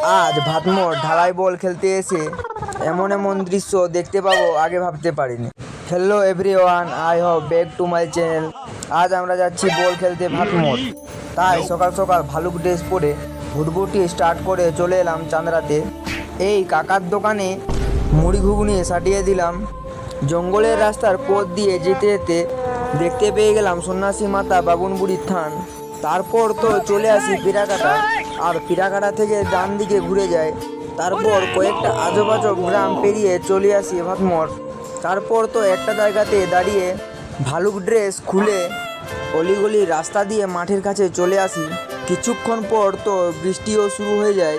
আজ ভাতমোড় ঢালাই বল খেলতে এসে এমন এমন দৃশ্য দেখতে পাবো আগে ভাবতে পারিনি। Hello everyone, I have back to my channel. আজ আমরা যাচ্ছি বল খেলতে ভাতমোড়। তাই সকাল সকাল ভালুক ড্রেস পরে ভুটভুটি স্টার্ট করে চলে এলাম চাঁদরাতে। এই কাকার দোকানে মুড়ি ঘুগনি সাটিয়ে দিলাম। জঙ্গলের রাস্তার পথ দিয়ে যেতে যেতে দেখতে পেয়ে গেলাম সন্ন্যাসী মাতা বাবুন বুড়ির থান। তারপর তো চলে আসি পিরাকাটা, আর পিরাকাটা থেকে ডান দিকে ঘুরে যায়। তারপর কয়েকটা আজব আজব গ্রাম পেরিয়ে চলে আসি ভাতমোড়। তারপর তো একটা জায়গাতে দাঁড়িয়ে ভালুক ড্রেস খুলে অলিগলি রাস্তা দিয়ে মাঠের কাছে চলে আসি। কিছুক্ষণ পর তো বৃষ্টিও শুরু হয়ে যায়,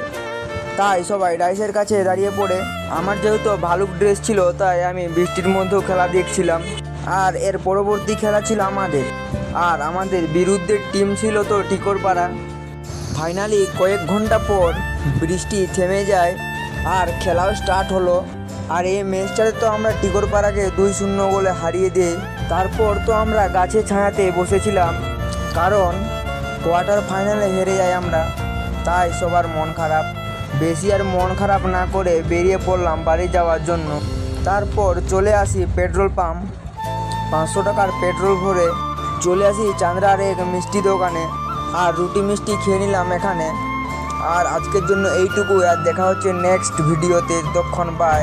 তাই সবাই ডাইসের কাছে দাঁড়িয়ে পড়ে। আমার যেহেতু ভালুক ড্রেস ছিল, তাই আমি বৃষ্টির মধ্যেও খেলা দেখছিলাম। আর এর পরবর্তী খেলা ছিল আমাদের, আর আমাদের বিরুদ্ধে টিম ছিল তো টিকরপাড়া। ফাইনালি কয়েক ঘন্টা পর বৃষ্টি থেমে যায় আর খেলাও স্টার্ট হলো। আর এই ম্যাচটাতে তো আমরা টিকরপাড়াকে 2-0 গোলে হারিয়ে দিই। তারপর তো আমরা গাছে ছায়াতে বসেছিলাম, কারণ কোয়ার্টার ফাইনালে হেরে যাই আমরা। তাই সবার মন খারাপ। বেশি আর মন খারাপ না করে বেরিয়ে পড়লাম বাড়ি যাওয়ার জন্য। তারপর চলে আসি পেট্রোল পাম্প, 500 টাকার পেট্রোল ভরে চলে আসি চাঁদরার এক মিষ্টি দোকানে, আর রুটি মিষ্টি খেয়ে নিলাম এখানে। আর আজকের জন্য এইটুকু, আর দেখা হচ্ছে নেক্সট ভিডিওতে। ততক্ষণ বাই।